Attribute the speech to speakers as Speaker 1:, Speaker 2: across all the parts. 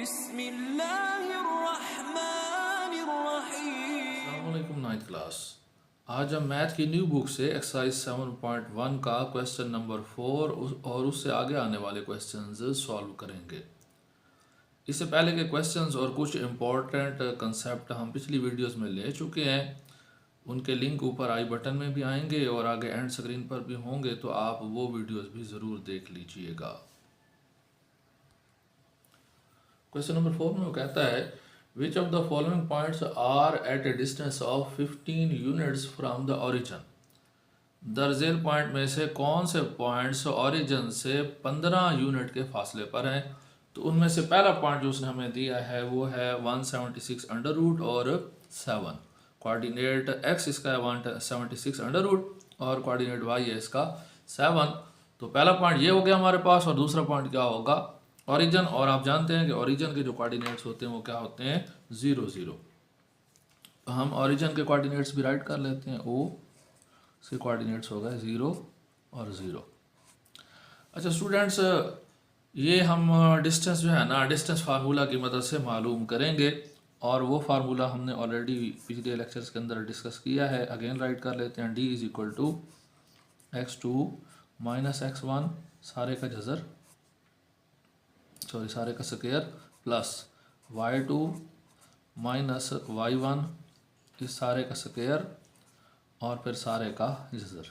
Speaker 1: अस्सलामुअलैकुम ninth class. आज हम मैथ की न्यू बुक से एक्सरसाइज 7.1 का क्वेश्चन नंबर 4 और उससे आगे आने वाले क्वेश्चंस सॉल्व करेंगे। इससे पहले के क्वेश्चंस और कुछ इम्पोर्टेंट कंसेप्ट हम पिछली वीडियोस में ले चुके हैं। उनके लिंक ऊपर आई बटन में भी आएंगे और आगे एंड स्क्रीन पर भी होंगे, तो आप वो वीडियोस भी ज़रूर देख लीजिएगा। क्वेश्चन नंबर 4 में वो कहता है which of the following points are at a distance of 15 units from the origin. दरजेल पॉइंट में से कौन से पॉइंट्स ओरिजिन से 15 यूनिट के फासले पर हैं। तो उनमें से पहला पॉइंट जो उसने हमें दिया है वो है 176 अंडर रूट और 7। कोऑर्डिनेट एक्स इसका है 176 अंडर रूट और कोऑर्डिनेट वाई है इसका 7। तो पहला पॉइंट ये हो गया हमारे पास, और दूसरा पॉइंट क्या होगा, ओरिजिन। और आप जानते हैं कि ओरिजिन के जो कोऑर्डिनेट्स होते हैं वो क्या होते हैं, 0 0। तो हम ओरिजिन के कोऑर्डिनेट्स भी राइट कर लेते हैं। ओ इसके कोऑर्डिनेट्स हो गए 0 और 0। अच्छा स्टूडेंट्स, ये हम डिस्टेंस जो है ना, डिस्टेंस फार्मूला की मदद से मालूम करेंगे, और वो फार्मूला हमने ऑलरेडी पिछले लेक्चर्स के अंदर डिस्कस किया है। अगेन राइट कर लेते हैं। d is equal to x2 minus x1 सारे का जज़र, सारे का square, plus y2 minus y1 इस सारे का स्क्वायर और फिर सारे का जज़र।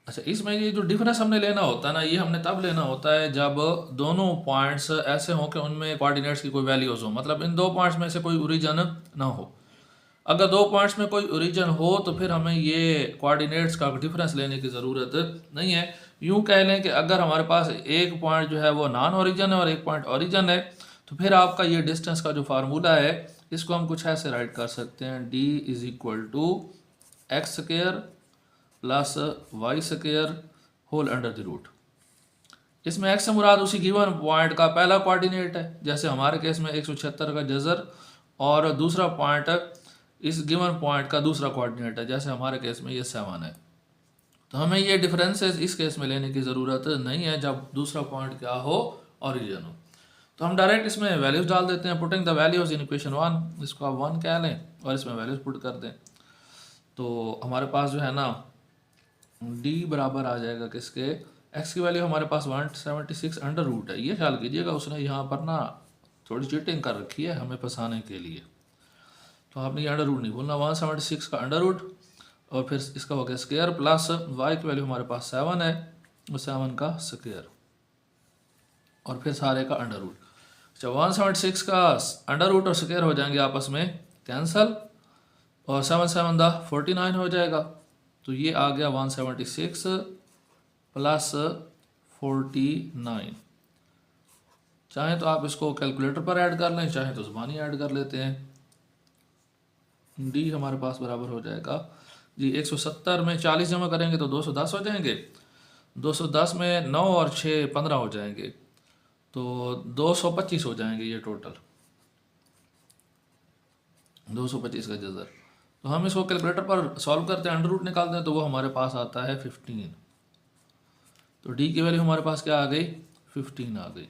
Speaker 1: अच्छा, इसमें ये जो डिफरेंस हमने लेना होता है ना, ये हमने तब लेना होता है जब दोनों पॉइंट्स ऐसे हों कि उनमें कोऑर्डिनेट्स की कोई वैल्यूज़ हो। मतलब इन दो पॉइंट्स में से कोई ओरिजिन ना हो। अगर दो पॉइंट्स में कोई ओरिजिन हो तो फिर हमें ये कोऑर्डिनेट्स का डिफरेंस लेने की ज़रूरत नहीं है। यूँ कह लें कि अगर हमारे पास एक पॉइंट जो है वो नॉन ओरिजिन है और एक पॉइंट ओरिजिन है, तो फिर आपका ये डिस्टेंस का जो फार्मूला है इसको हम कुछ ऐसे राइट कर सकते हैं। d is equal to x square plus y square whole under the root. इसमें x से मुराद उसी गिवन पॉइंट का पहला कोऑर्डिनेट है, जैसे हमारे केस में 176 का जज़र, और दूसरा पॉइंट इस गिवन पॉइंट का दूसरा कोऑर्डिनेट है, जैसे हमारे केस में ये 7 है। तो हमें ये डिफरेंसेस इस केस में लेने की ज़रूरत नहीं है जब दूसरा पॉइंट क्या हो, ओरिजिन हो। तो हम डायरेक्ट इसमें वैल्यूज़ डाल देते हैं। Putting the values in equation 1, इसको आप 1 कह लें और इसमें वैल्यूज़ पुट कर दें। तो हमारे पास जो है ना d बराबर आ जाएगा किसके, x की वैल्यू हमारे पास 176 अंडर रूट है। ये ख्याल कीजिएगा उसने यहाँ पर ना थोड़ी चीटिंग कर रखी है हमें फंसाने के लिए। तो आपने ये अंडर रूट नहीं भूलना, 176 का अंडर रूट और फिर इसका हो गया स्क्वायर, प्लस y की वैल्यू हमारे पास 7 है, 7 का स्क्वायर और फिर सारे का अंडर रूट। अच्छा, 176 का अंडर रूट और स्क्वायर हो जाएंगे आपस में कैंसल, और 7 7 दा 49 हो जाएगा। तो ये आ गया 176 प्लस 49। चाहे तो आप इसको कैलकुलेटर पर ऐड कर लें, चाहे तो ज़बानी ऐड कर लेते हैं। d हमारे पास बराबर हो जाएगा जी 170 में 40 जमा करेंगे तो 210 हो जाएंगे। 210 में 9 और 6 15 हो जाएंगे, तो 225 हो जाएंगे ये टोटल, 225 का जज़र। तो हम इसको कैलकुलेटर पर सॉल्व करते हैं, अंडर रूट निकालते हैं, तो वो हमारे पास आता है 15। तो d की वैल्यू हमारे पास क्या आ गई, 15 आ गई।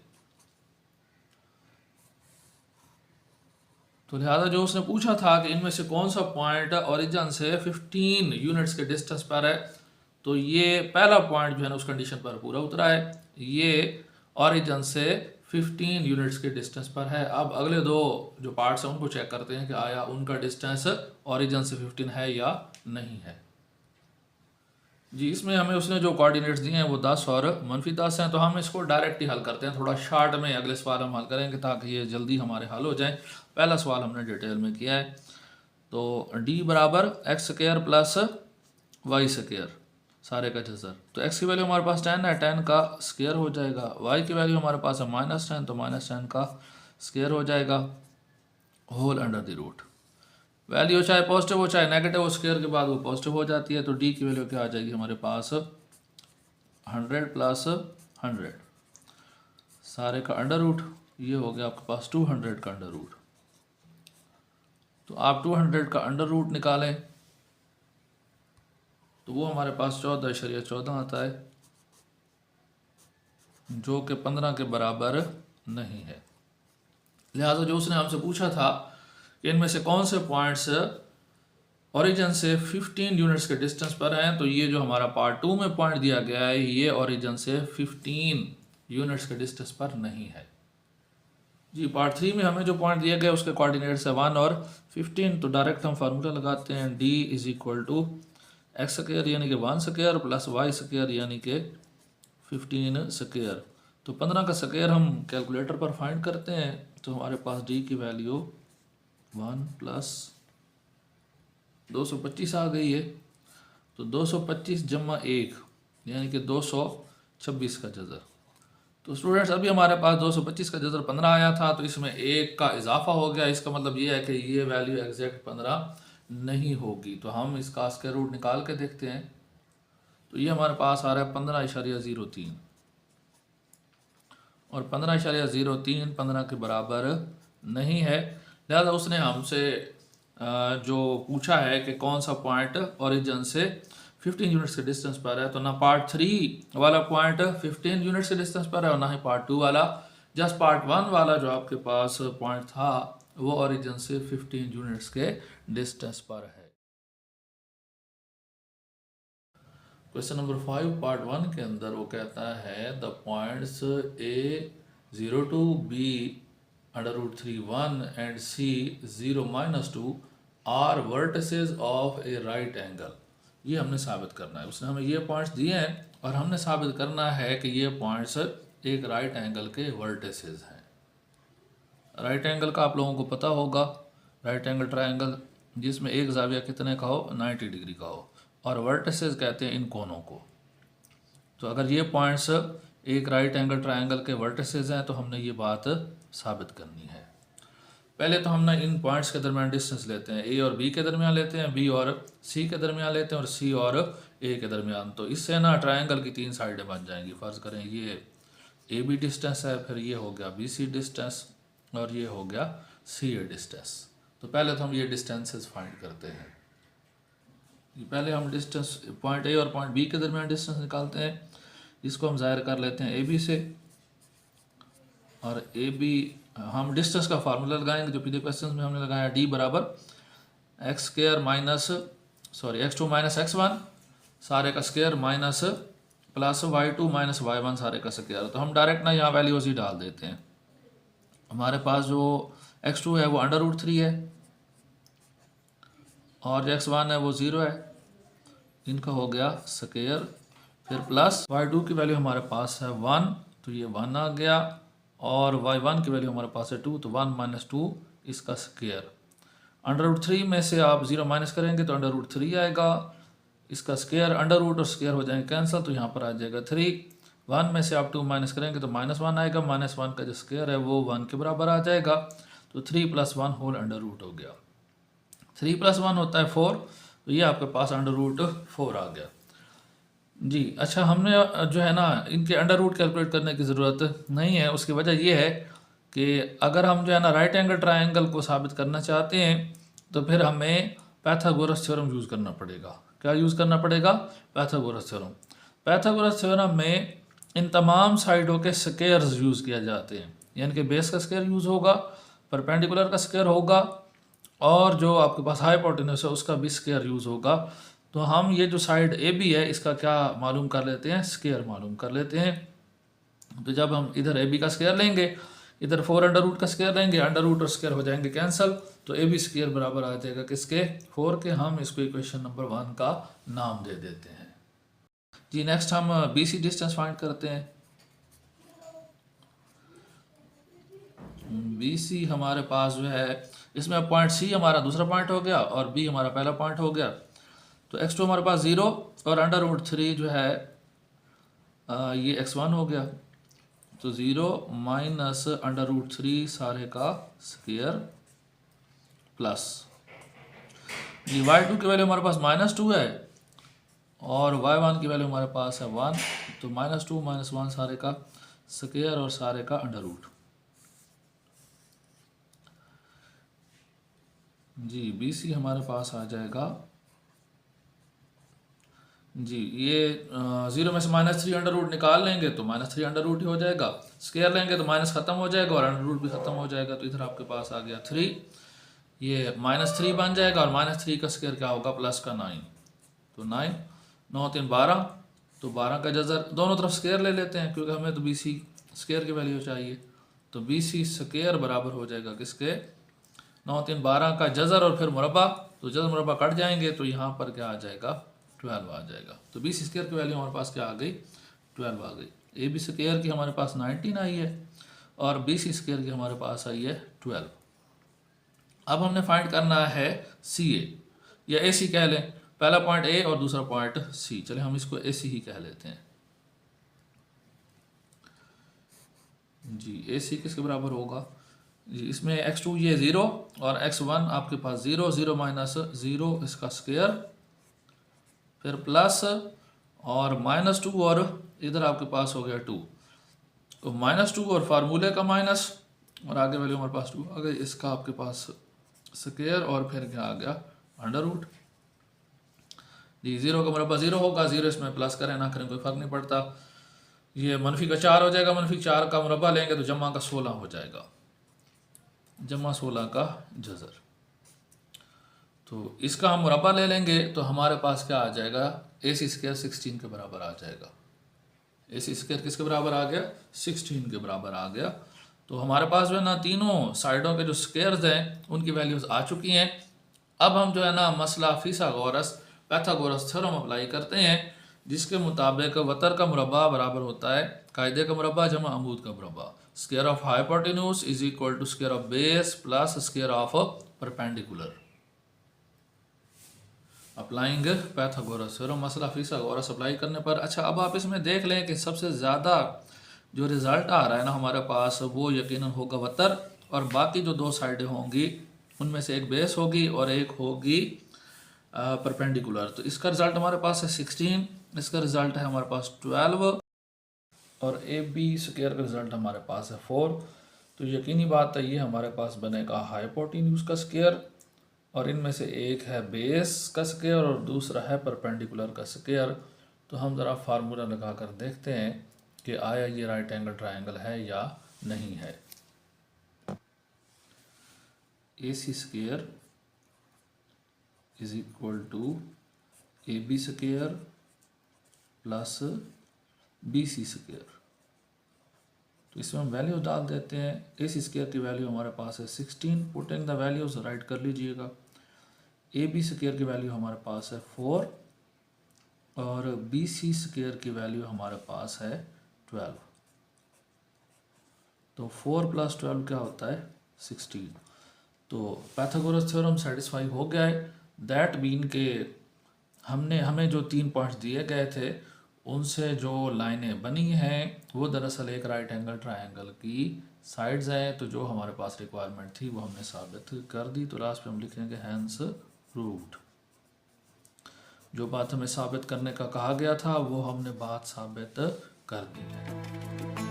Speaker 1: तो लिहाजा जो उसने पूछा था कि इनमें से कौन सा पॉइंट ओरिजिन से 15 यूनिट्स के डिस्टेंस पर है, तो ये पहला पॉइंट जो है ना उस कंडीशन पर पूरा उतरा है। ये ओरिजिन से 15 यूनिट्स के डिस्टेंस पर है। अब अगले दो जो पार्ट्स हैं उनको चेक करते हैं कि आया उनका डिस्टेंस ओरिजिन से 15 है या नहीं है। जी, इसमें हमें उसने जो कोऑर्डिनेट्स दिए हैं वो 10 और -10 हैं। तो हम इसको डायरेक्ट ही हल करते हैं, थोड़ा शार्ट में अगले सवाल हम हल करेंगे ताकि ये जल्दी हमारे हल हो जाए। पहला सवाल हमने डिटेल में किया है। तो d बराबर x square plus y square सारे का जज़र। तो x की वैल्यू हमारे पास 10 है, 10 का स्क्वायर हो जाएगा। y की वैल्यू हमारे पास है -10, तो -10 का स्क्वायर हो जाएगा whole under the root. Value चाहे पॉजिटिव हो चाहे नेगेटिव हो, स्क्वायर के बाद वो पॉजिटिव हो जाती है। तो d की वैल्यू क्या आ जाएगी हमारे पास 100 प्लस 100 सारे का अंडर रूट, ये हो गया आपके पास 200 का अंडर रूट। तो आप 200 का अंडर रूट निकालें तो वो हमारे पास 14.14 आता है। जो कि 15 के बराबर नहीं है। लिहाजा जो उसने हमसे पूछा था कि इनमें से कौन से पॉइंट्स ओरिजिन से 15 यूनिट्स के डिस्टेंस पर हैं, तो ये जो हमारा पार्ट 2 में पॉइंट दिया गया है ये ओरिजिन से 15 यूनिट्स के डिस्टेंस पर नहीं है। जी पार्ट 3 में हमें जो पॉइंट दिया गया उसके कोऑर्डिनेट्स है 1 और 15। तो डायरेक्ट हम फार्मूला लगाते हैं d is equal to x square यानी कि 1 स्क्वायर प्लस वाई स्क्वायर यानी कि 15 स्क्वायर। तो 15 का स्क्वायर हम कैलकुलेटर पर फाइंड करते हैं, तो हमारे पास d की वैल्यू 1 प्लस 225 आ गई है। तो 225 जमा 1 यानी कि 226 का जज़र। तो स्टूडेंट्स अभी हमारे पास 225 का जज़र 15 आया था, तो इसमें 1 का इजाफा हो गया। इसका मतलब ये है कि ये वैल्यू एग्जैक्ट 15 नहीं होगी। तो हम इसका स्क्वायर रूट निकाल के देखते हैं। तो ये हमारे पास आ रहा है 15.03 और 15.03 15 के बराबर नहीं है। लिहाजा उसने हमसे जो पूछा है कि कौन सा पॉइंट ओरिजिन से 15 यूनिट्स के डिस्टेंस पर है, तो ना पार्ट 3 वाला पॉइंट 15 यूनिट्स के डिस्टेंस पर है और ना ही पार्ट 2 वाला। जस्ट पार्ट 1 वाला जो आपके पास पॉइंट था वो ओरिजिन से 15 यूनिट्स के डिस्टेंस पर है। क्वेश्चन नंबर 5 पार्ट 1 के अंदर वो कहता है the points A02 B√3 1 and C0-2 are vertices of a right angle. ये हमने साबित करना है। उसने हमें ये पॉइंट्स दिए हैं और हमने साबित करना है कि ये पॉइंट्स एक राइट एंगल के वर्टिसेस हैं। राइट एंगल का आप लोगों को पता होगा, राइट एंगल ट्रायंगल जिसमें एक जाविया कितने का हो, 90 डिग्री का हो, और वर्टिसेस कहते हैं इन कोनों को। तो अगर ये पॉइंट्स एक राइट एंगल ट्रायंगल के वर्टिसेस हैं तो हमने ये बात साबित करनी है। पहले तो हम ना इन पॉइंट्स के दरमियान डिस्टेंस लेते हैं, ए और बी के दरमियान लेते हैं, बी और सी के दरमियान लेते हैं और सी और ए के दरमियान। तो इससे ना ट्रायंगल की 3 साइडें बन जाएंगी। फ़र्ज़ करें ये ए बी डिस्टेंस है, फिर ये हो गया बी सी डिस्टेंस और ये हो गया सी ए डिस्टेंस। तो पहले तो हम ये डिस्टेंसेस फाइंड करते हैं। पहले हम डिस्टेंस पॉइंट ए और पॉइंट बी के दरमियान डिस्टेंस निकालते हैं, जिसको हम ज़ाहिर कर लेते हैं ए बी से। और ए बी हम डिस्टेंस का फार्मूला लगाएंगे जो पिछले क्वेश्चन में हमने लगाया, डी बराबर x square minus x2 minus x1 सारे का square minus plus y2 minus y1 सारे का स्क्वायर। तो हम डायरेक्ट ना यहाँ वैल्यूज ही डाल देते हैं। हमारे पास जो x2 है वो √3 है और जो x1 है वो 0 है, इनका हो गया स्क्वायर। फिर प्लस y2 की वैल्यू हमारे पास है 1, तो ये 1 आ गया, और y1 की वैल्यू हमारे पास है 2, तो 1 माइनस 2 इसका स्क्वायर। √3 में से आप 0 माइनस करेंगे तो √3 आएगा, इसका स्क्वायर अंडर रूट और स्क्वायर हो जाएंगे कैंसिल, तो यहाँ पर आ जाएगा 3। 1 में से आप 2 माइनस करेंगे तो -1 आएगा, -1 का जो स्क्वायर है वो 1 के बराबर आ जाएगा। तो 3 + 1 होल अंडर रूट हो गया। 3 + 1 होता है 4, तो ये आपके पास √4 आ गया। जी अच्छा, हमने जो है ना इनके अंडर रूट कैलकुलेट करने की ज़रूरत नहीं है। उसकी वजह यह है कि अगर हम जो है ना राइट एंगल ट्रायंगल को साबित करना चाहते हैं तो फिर हमें पाइथागोरस थ्योरम यूज़ करना पड़ेगा। क्या यूज़ करना पड़ेगा? Pythagoras theorem. पाइथागोरस थ्योरम में इन तमाम साइडों के स्क्वायर्स यूज़ किया जाते हैं, यानी कि बेस का स्क्वायर यूज़ होगा, परपेंडिकुलर का स्क्वायर होगा, और जो आपके पास हाइपोटेन्यूस है उसका भी स्क्वायर यूज़ होगा। तो हम ये जो साइड ए बी है इसका क्या मालूम कर लेते हैं? स्क्वायर मालूम कर लेते हैं। तो जब हम इधर ए बी का स्क्वायर लेंगे, इधर 4 अंडर रूट का स्क्वायर लेंगे, अंडर रूट और स्क्वायर हो जाएंगे कैंसिल, तो ए बी स्क्वायर बराबर आ जाएगा किसके? 4 के। हम इसको इक्वेशन नंबर 1 का नाम दे देते हैं। जी नेक्स्ट हम बी सी डिस्टेंस फाइंड करते हैं। बी सी हमारे पास जो है इसमें पॉइंट सी हमारा दूसरा पॉइंट हो गया और बी हमारा पहला पॉइंट हो गया। तो x2 हमारे पास 0 और √3 जो है ये x1 हो गया। तो 0 माइनस √3 सारे का स्क्वायर प्लस ये y2 की वैल्यू हमारे पास -2 है और y1 की वैल्यू हमारे पास है 1, तो -2 - 1 सारे का स्क्वायर और सारे का under root. G B C हमारे पास आ जाएगा जी ये 0 में से -3 अंडर रूट निकाल लेंगे तो -3 अंडर रूट ही हो जाएगा। स्केयर लेंगे तो माइनस ख़त्म हो जाएगा और अंडर रूट भी ख़त्म हो जाएगा। तो इधर आपके पास आ गया 3, ये -3 बन जाएगा और -3 का स्केयर क्या होगा +9। तो 9 9 3 12, तो 12 का जज़र दोनों तरफ स्केयर ले लेते हैं क्योंकि हमें तो BC स्केयर की वैल्यू चाहिए। तो BC स्केयर बराबर हो जाएगा किसके, 9 3 12 का जज़र और फिर मुरब्बा, तो जज़र मुरब्बा कट जाएंगे तो यहाँ पर क्या आ जाएगा 12 आ जाएगा। तो BC स्केयर की वैल्यू हमारे पास क्या आ गई 12 आ गई। AB स्केयर की हमारे पास 19 आई है और BC स्केयर की हमारे पास आई है 12। अब हमने फाइंड करना है CA या AC कह लें, पहला पॉइंट A और दूसरा पॉइंट C। चले हम इसको AC ही कह लेते हैं। जी AC किसके बराबर होगा जी, इसमें x2 ये 0 और x1 आपके पास 0, 0 माइनस 0 इसका स्क्वायर, फिर प्लस और -2 और इधर आपके पास हो गया 2, तो -2 और फार्मूले का माइनस और आगे वैल्यू हमारे पास 2 आ गई, इसका आपके पास स्क्वायर और फिर क्या आ गया अंडर रूट। जी 0 का मुरब्बा 0 होगा, 0 इसमें प्लस करें ना करें कोई फ़र्क नहीं पड़ता। ये मनफी का 4 हो जाएगा, मनफी 4 का मुरब्बा लेंगे तो जमा का 16 हो जाएगा, जमा 16 का जज़र। तो इसका हम मुरब्बा ले लेंगे तो हमारे पास क्या आ जाएगा AC स्क्वायर 16 के बराबर आ जाएगा। AC स्क्वायर किसके बराबर आ गया 16 के बराबर आ गया। तो हमारे पास जो है ना तीनों साइडों के जो स्क्वायर्स हैं उनकी वैल्यूज़ आ चुकी हैं। अब हम जो है ना मसला फिसागोरस पैथागोरस थ्योरम अप्लाई करते हैं जिसके मुताबिक वतर का मुरब्बा बराबर होता है कायदे का मुरब्बा जमा अमूद का मुरब्बा। Square of hypotenuse is equal to square of base plus square of perpendicular. Applying Pythagoras theorem मसला फिसागोरस अप्लाई करने पर। अच्छा अब आप इसमें देख लें कि सबसे ज़्यादा जो रिज़ल्ट आ रहा है ना हमारे पास वो यकीनन होगा वतर, और बाकी जो दो साइडें होंगी उनमें से एक बेस होगी और एक होगी परपेंडिकुलर। तो इसका रिज़ल्ट हमारे पास है 16, इसका रिज़ल्ट है हमारे पास 12 और AB स्क्वायर का रिज़ल्ट हमारे पास है 4। तो यकीनी बात है ये हमारे पास बनेगा हाइपोटेन्यूज का स्क्वायर और इनमें से एक है बेस का स्क्वायर और दूसरा है परपेंडिकुलर का स्क्वायर। तो हम ज़रा फार्मूला लगा कर देखते हैं कि आया ये राइट एंगल ट्रायंगल है या नहीं है। AC square is equal to AB square plus BC square. तो इसमें हम वैल्यूज डाल देते हैं। AC स्क्वायर की वैल्यू हमारे पास है 16, पुटिंग द वैल्यूज राइट कर लीजिएगा। AB स्क्वायर की वैल्यू हमारे पास है 4 और BC स्क्वायर की वैल्यू हमारे पास है 12। तो 4 + 12 क्या होता है 16। तो पैथागोरस थ्योरम सेटिस्फाई हो गया है। दैट मीन के हमें जो 3 पॉइंट्स दिए गए थे उनसे जो लाइनें बनी हैं वो दरअसल एक राइट एंगल ट्रायंगल की साइड्स हैं। तो जो हमारे पास रिक्वायरमेंट थी वो हमने साबित कर दी। तो लास्ट पे हम लिखेंगे हैंस प्रूव्ड। जो बात हमें साबित करने का कहा गया था वो हमने बात साबित कर दी है।